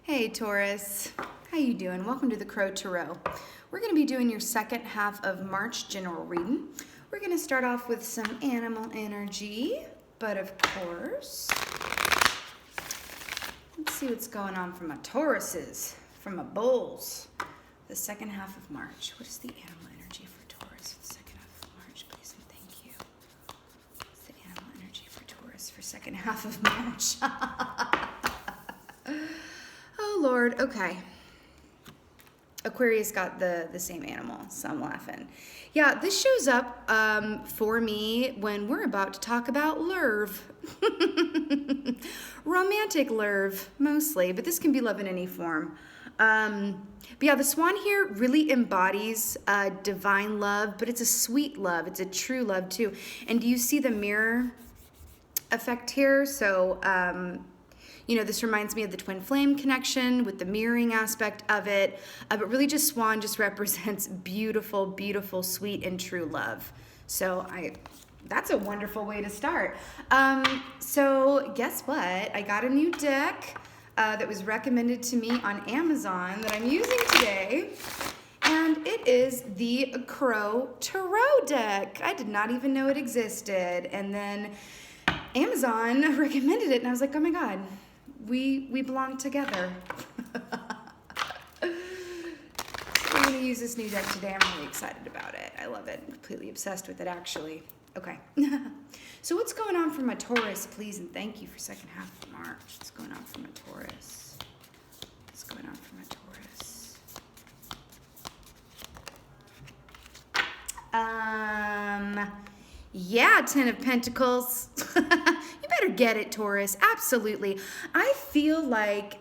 Hey Taurus, how you doing? Welcome to the Crow Tarot. We're going to be doing your second half of March general reading. We're going to start off with some animal energy, but of course, let's see what's going on from my Tauruses, from my bulls. The second half of March. What is the animal energy for Taurus for the second half of March? Please and thank you. What's the animal energy for Taurus for second half of March? Oh Lord, okay. Aquarius got the same animal, so I'm laughing. Yeah, this shows up for me when we're about to talk about love. Romantic love, mostly, but this can be love in any form. But yeah, the swan here really embodies divine love, but it's a sweet love. It's a true love too. And do you see the mirror effect here? So, you know, this reminds me of the twin flame connection with the mirroring aspect of it. But really just swan just represents beautiful, beautiful, sweet, and true love. So that's a wonderful way to start. So guess what? I got a new deck that was recommended to me on Amazon that I'm using today. And it is the Crow Tarot deck. I did not even know it existed. And then Amazon recommended it, and I was like, oh my God. We belong together. We're going to use this new deck today. I'm really excited about it. I love it. I'm completely obsessed with it, actually. Okay. So what's going on for my Taurus, please, and thank you for second half of March. What's going on for my Taurus? What's going on for my Taurus? Yeah, Ten of Pentacles. You better get it, Taurus. Absolutely. I feel like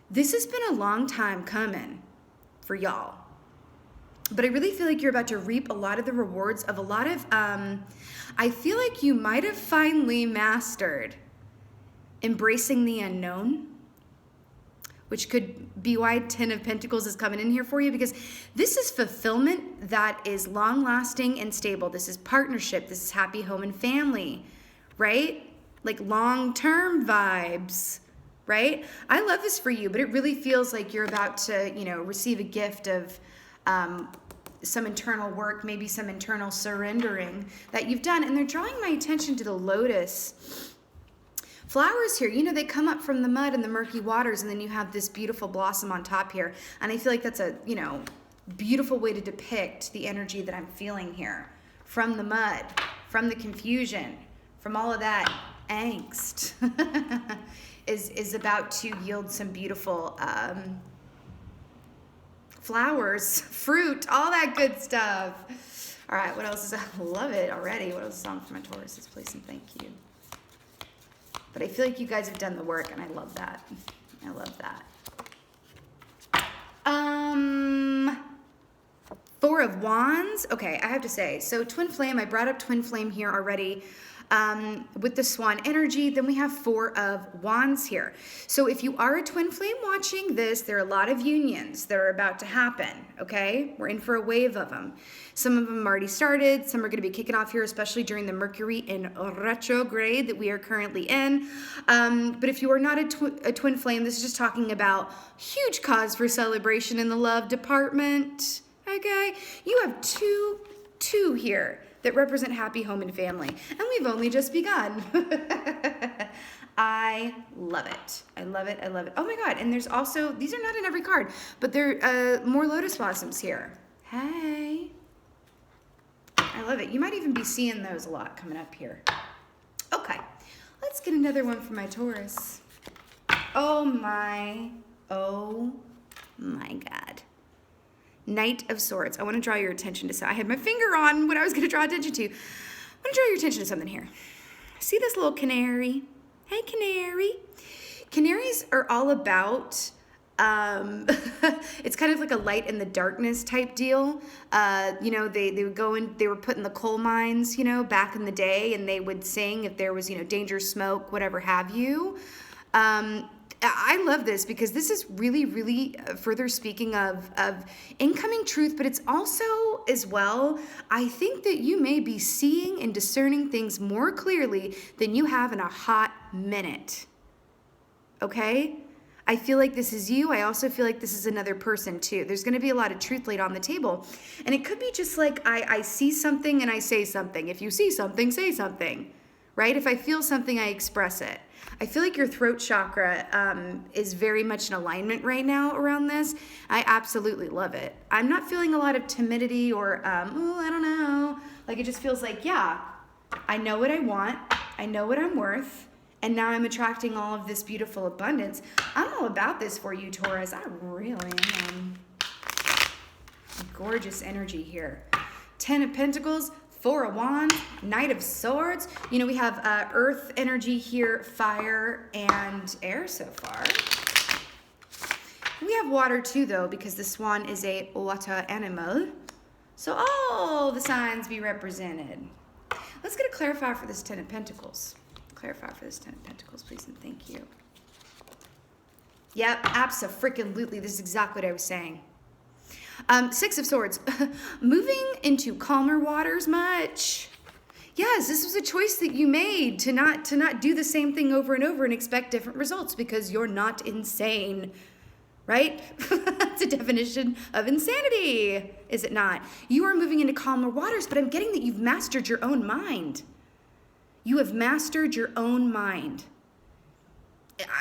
this has been a long time coming for y'all. But I really feel like you're about to reap a lot of the rewards of a lot of, I feel like you might have finally mastered embracing the unknown, which could be why Ten of Pentacles is coming in here for you, because this is fulfillment that is long-lasting and stable. This is partnership. This is happy home and family, right? Like long-term vibes, right? I love this for you, but it really feels like you're about to, you know, receive a gift of some internal work, maybe some internal surrendering that you've done. And they're drawing my attention to the lotus flowers here. You know, they come up from the mud and the murky waters, and then you have this beautiful blossom on top here. And I feel like that's a, you know, beautiful way to depict the energy that I'm feeling here. From the mud, from the confusion, from all of that angst is about to yield some beautiful flowers, fruit, all that good stuff. All right, what else is, I love it already. What else is on for my Tauruses, please and thank you. But I feel like you guys have done the work, and I love that. I love that. Four of Wands. Okay, I have to say, so Twin Flame, I brought up Twin Flame here already. With the swan energy, then we have Four of Wands here. So if you are a twin flame watching this, there are a lot of unions that are about to happen, okay? We're in for a wave of them. Some of them already started. Some are going to be kicking off here, especially during the Mercury in retrograde that we are currently in. But if you are not a twin flame, this is just talking about huge cause for celebration in the love department, okay? You have two here that represent happy home and family. And we've only just begun. I love it. I love it. I love it. Oh my God. And there's also, these are not in every card, but there are more lotus blossoms here. Hey. I love it. You might even be seeing those a lot coming up here. Okay. Let's get another one for my Taurus. Oh my God. Knight of Swords. I want to draw your attention to something. I had my finger on what I was going to draw attention to. I want to draw your attention to something here. See this little canary? Hey, canary. Canaries are all about, it's kind of like a light in the darkness type deal. You know, they would go in, they were put in the coal mines, you know, back in the day, and they would sing if there was, you know, danger, smoke, whatever have you. I love this because this is really, really further speaking of incoming truth, but it's also as well, I think that you may be seeing and discerning things more clearly than you have in a hot minute. Okay? I feel like this is you. I also feel like this is another person too. There's going to be a lot of truth laid on the table. And it could be just like I see something and I say something. If you see something, say something, right? If I feel something, I express it. I feel like your throat chakra is very much in alignment right now around this. I absolutely love it. I'm not feeling a lot of timidity or, oh, I don't know. Like it just feels like, yeah, I know what I want. I know what I'm worth. And now I'm attracting all of this beautiful abundance. I'm all about this for you, Taurus. I really am. Gorgeous energy here. 10 of Pentacles, 4 of Wands, Knight of Swords. You know, we have earth energy here, fire, and air so far. We have water too, though, because the swan is a water animal. So all the signs be represented. Let's get a clarifier for this 10 of Pentacles. Clarify for this 10 of Pentacles, please, and thank you. Yep, abso-freaking-lutely. This is exactly what I was saying. 6 of Swords. Moving into calmer waters much. Yes, this was a choice that you made to not do the same thing over and over and expect different results because you're not insane. Right? That's a definition of insanity, is it not? You are moving into calmer waters, but I'm getting that you've mastered your own mind. You have mastered your own mind.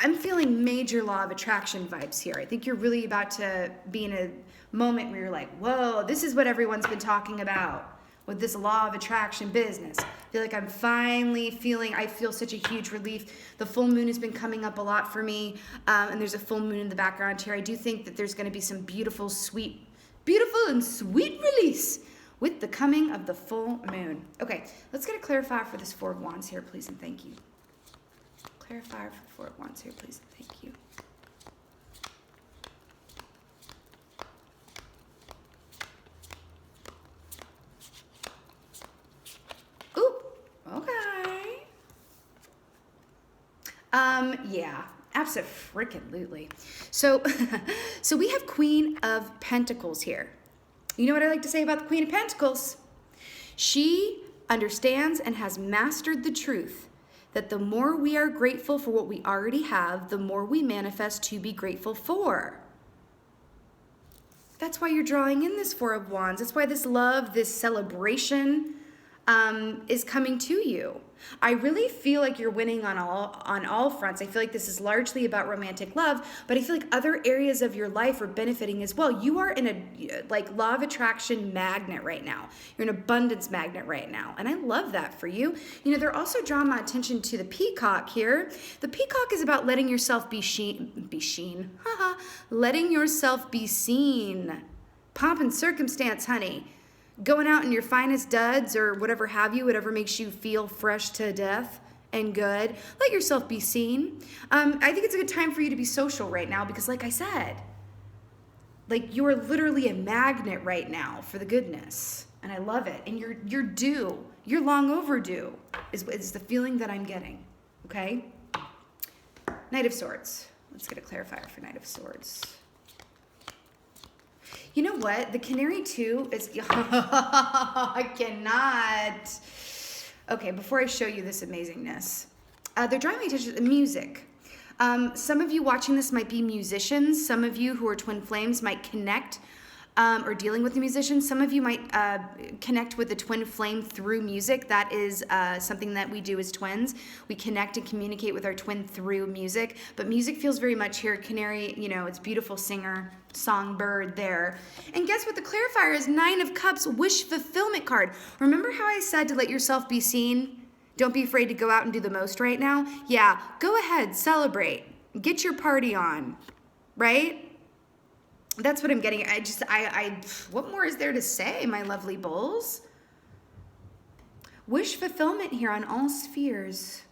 I'm feeling major law of attraction vibes here. I think you're really about to be in a moment where you're like, whoa, this is what everyone's been talking about with this law of attraction business. I feel like I'm finally I feel such a huge relief. The full moon has been coming up a lot for me, and there's a full moon in the background here. I do think that there's going to be some beautiful and sweet release with the coming of the full moon. Okay, let's get a clarifier for this 4 of Wands here, please, and thank you. Clarifier for 4 of Wands here, please, and thank you. Ooh, okay. Yeah, abso-freaking-lutely. So, so we have Queen of Pentacles here. You know what I like to say about the Queen of Pentacles? She understands and has mastered the truth that the more we are grateful for what we already have, the more we manifest to be grateful for. That's why you're drawing in this 4 of Wands. That's why this love, this celebration is coming to you. I really feel like you're winning on all fronts. I feel like this is largely about romantic love, but I feel like other areas of your life are benefiting as well. You are in a law of attraction magnet right now. You're an abundance magnet right now, and I love that for you. You know, they're also drawing my attention to the peacock here. The peacock is about letting yourself be seen. Letting yourself be seen. Pomp and circumstance, honey. Going out in your finest duds or whatever have you, whatever makes you feel fresh to death and good. Let yourself be seen. I think it's a good time for you to be social right now because like I said, like you are literally a magnet right now for the goodness. And I love it. And you're due. You're long overdue is the feeling that I'm getting. Okay? Knight of Swords. Let's get a clarifier for Knight of Swords. You know what? The Canary too is, I cannot. Okay, before I show you this amazingness, they're drawing my attention to music. Some of you watching this might be musicians. Some of you who are twin flames might connect or dealing with the musicians. Some of you might connect with the twin flame through music. That is something that we do as twins. We connect and communicate with our twin through music. But music feels very much here. Canary, you know, it's beautiful singer, songbird there. And guess what the clarifier is? 9 of Cups, wish fulfillment card. Remember how I said to let yourself be seen? Don't be afraid to go out and do the most right now. Yeah, go ahead, celebrate. Get your party on, right? That's what I'm getting. What more is there to say, my lovely bulls? Wish fulfillment here on all spheres.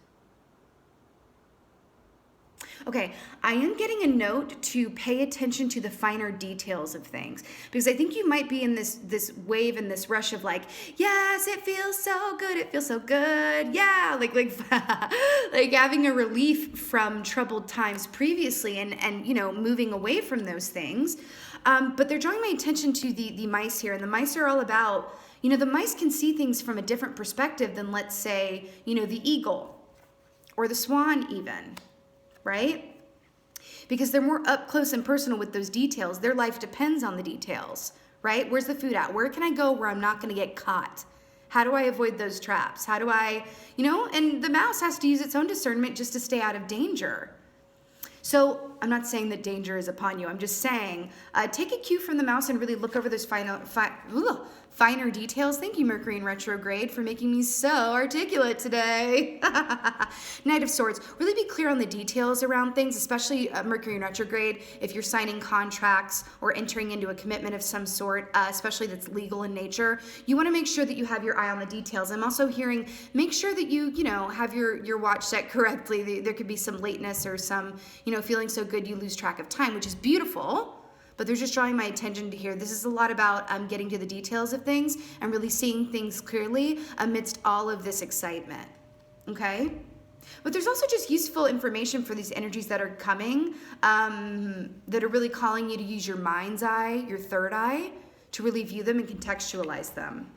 Okay, I am getting a note to pay attention to the finer details of things because I think you might be in this wave and this rush of like, yes, it feels so good. It feels so good. Yeah, like like having a relief from troubled times previously and you know, moving away from those things. But they're drawing my attention to the mice here, and the mice are all about, you know, the mice can see things from a different perspective than, let's say, you know, the eagle or the swan even. Right? because they're more up close and personal with those details. Their life depends on the details, right? Where's the food at? Where can I go where I'm not going to get caught? How do I avoid those traps? How do I, and the mouse has to use its own discernment just to stay out of danger. So I'm not saying that danger is upon you. I'm just saying, take a cue from the mouse and really look over those finer details. Thank you, Mercury in retrograde, for making me so articulate today. Knight of Swords. Really be clear on the details around things, especially Mercury in retrograde. If you're signing contracts or entering into a commitment of some sort, especially that's legal in nature, you want to make sure that you have your eye on the details. I'm also hearing, make sure that you have your watch set correctly. There could be some lateness or some, feeling so good you lose track of time, which is beautiful. But they're just drawing my attention to here. This is a lot about getting to the details of things and really seeing things clearly amidst all of this excitement, okay? But there's also just useful information for these energies that are coming that are really calling you to use your mind's eye, your third eye, to really view them and contextualize them,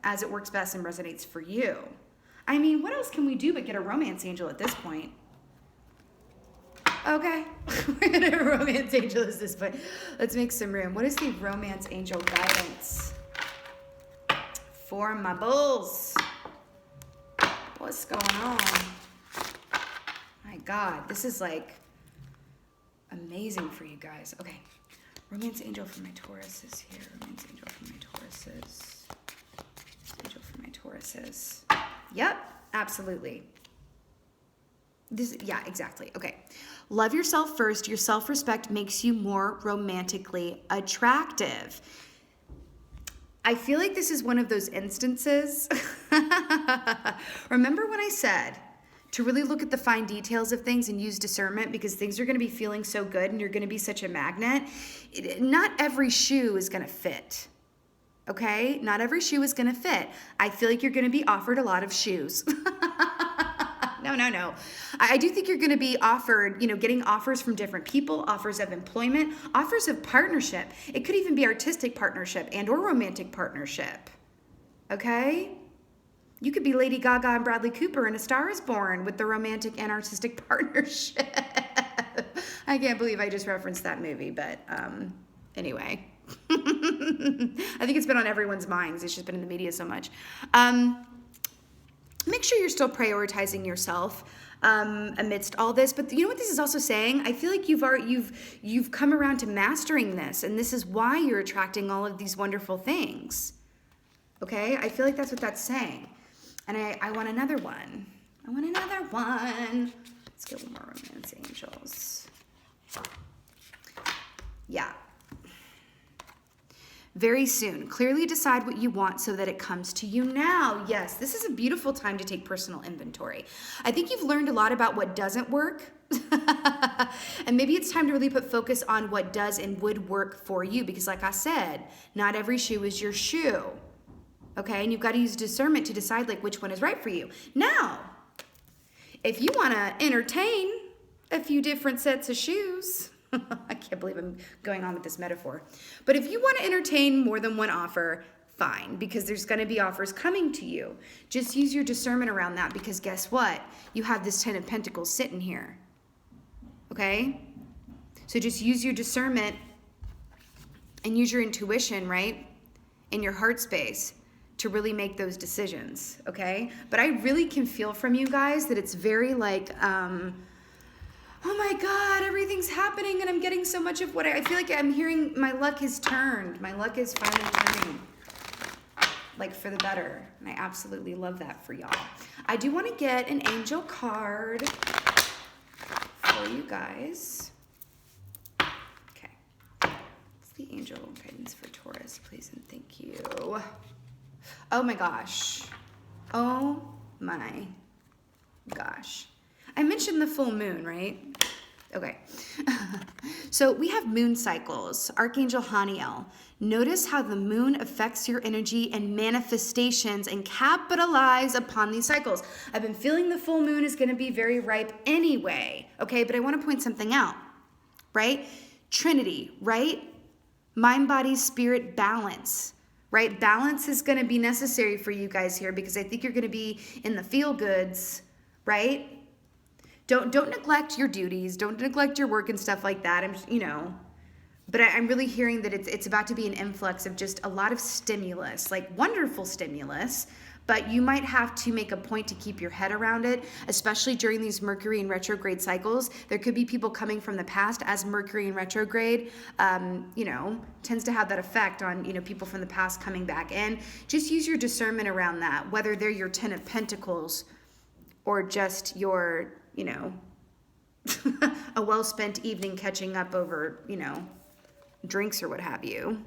as it works best and resonates for you. I mean, what else can we do but get a romance angel at this point? Okay, we're gonna romance angel at this point. Let's make some room. What is the romance angel guidance for my bulls? What's going on? My God, this is like amazing for you guys. Okay, romance angel for my Tauruses here. Romance angel for my Tauruses. Angel for my Tauruses. Yep, absolutely. Yeah, exactly. Okay. Love yourself first. Your self-respect makes you more romantically attractive. I feel like this is one of those instances. Remember when I said to really look at the fine details of things and use discernment, because things are going to be feeling so good and you're going to be such a magnet. Not every shoe is going to fit. Okay? Not every shoe is going to fit. I feel like you're going to be offered a lot of shoes. No. I do think you're going to be offered, getting offers from different people, offers of employment, offers of partnership. It could even be artistic partnership and or romantic partnership. Okay? You could be Lady Gaga and Bradley Cooper in A Star is Born with the romantic and artistic partnership. I can't believe I just referenced that movie, but anyway. I think it's been on everyone's minds. It's just been in the media so much. Make sure you're still prioritizing yourself amidst all this. But you know what this is also saying? I feel like you've come around to mastering this, and this is why you're attracting all of these wonderful things. Okay? I feel like that's what that's saying. And I want another one. Let's get one more romance angels. Yeah. Very soon. Clearly decide what you want so that it comes to you now. Yes, this is a beautiful time to take personal inventory. I think you've learned a lot about what doesn't work. And maybe it's time to really put focus on what does and would work for you. Because like I said, not every shoe is your shoe. Okay, and you've got to use discernment to decide which one is right for you. Now, if you want to entertain a few different sets of shoes, I can't believe I'm going on with this metaphor. But if you want to entertain more than one offer, fine, because there's going to be offers coming to you. Just use your discernment around that, because guess what? You have this 10 of Pentacles sitting here. Okay? So just use your discernment and use your intuition, right? In your heart space to really make those decisions, okay? But I really can feel from you guys that it's very oh my God, everything's happening and I'm getting so much of what I feel like I'm hearing. My luck has turned. My luck is finally turning, for the better. And I absolutely love that for y'all. I do want to get an angel card for you guys. Okay. It's the angel guidance for Taurus, please and thank you. Oh my gosh. Oh my gosh. I mentioned the full moon, right? Okay. So we have moon cycles. Archangel Haniel. Notice how the moon affects your energy and manifestations, and capitalize upon these cycles. I've been feeling the full moon is going to be very ripe anyway. Okay, but I want to point something out, right? Trinity, right? Mind, body, spirit, balance. Right? Balance is going to be necessary for you guys here, because I think you're going to be in the feel goods, right? Don't neglect your duties. Don't neglect your work and stuff like that. But I'm really hearing that it's about to be an influx of just a lot of stimulus, like wonderful stimulus, but you might have to make a point to keep your head around it, especially during these Mercury and retrograde cycles. There could be people coming from the past, as Mercury in retrograde, tends to have that effect on, people from the past coming back in. Just use your discernment around that, whether they're your 10 of Pentacles or just your, a well-spent evening catching up over, drinks or what have you,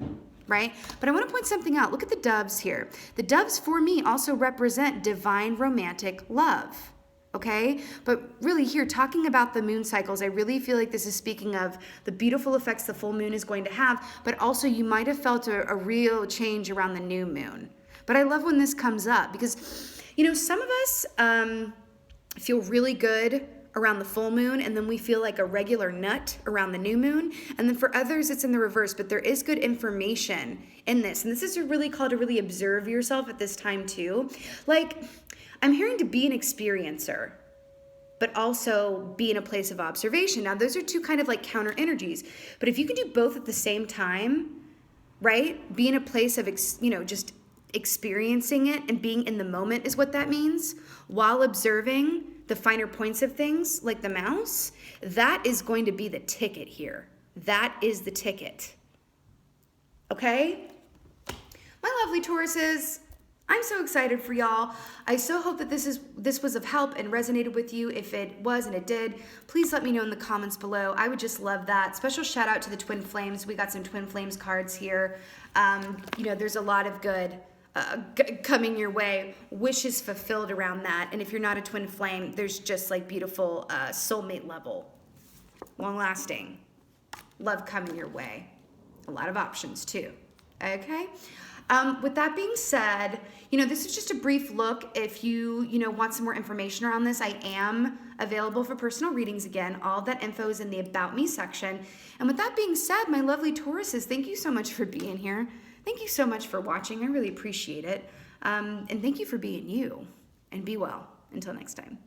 right? But I want to point something out. Look at the doves here. The doves for me also represent divine romantic love, okay? But really here, talking about the moon cycles, I really feel like this is speaking of the beautiful effects the full moon is going to have, but also you might have felt a real change around the new moon. But I love when this comes up because, some of us feel really good around the full moon, and then we feel like a regular nut around the new moon. And then for others, it's in the reverse, but there is good information in this. And this is really called to really observe yourself at this time too. Like, I'm hearing to be an experiencer, but also be in a place of observation. Now, those are two kind of like counter energies. But if you can do both at the same time, right? Be in a place of, just experiencing it and being in the moment is what that means, while observing the finer points of things like the mouse. That is going to be the ticket here. That is the ticket. Okay? My lovely Tauruses, I'm so excited for y'all. I so hope that this was of help and resonated with you. If it was, and it did, please let me know in the comments below. I would just love that. Special shout out to the Twin Flames. We got some Twin Flames cards here. There's a lot of good coming your way, wishes fulfilled around that. And if you're not a twin flame, there's just like beautiful soulmate level, long lasting love coming your way. A lot of options too. Okay. With that being said, this is just a brief look. If you want some more information around this, I am available for personal readings again. All of that info is in the About Me section. And with that being said, my lovely Tauruses, thank you so much for being here. Thank you so much for watching. I really appreciate it. And thank you for being you. And be well. Until next time.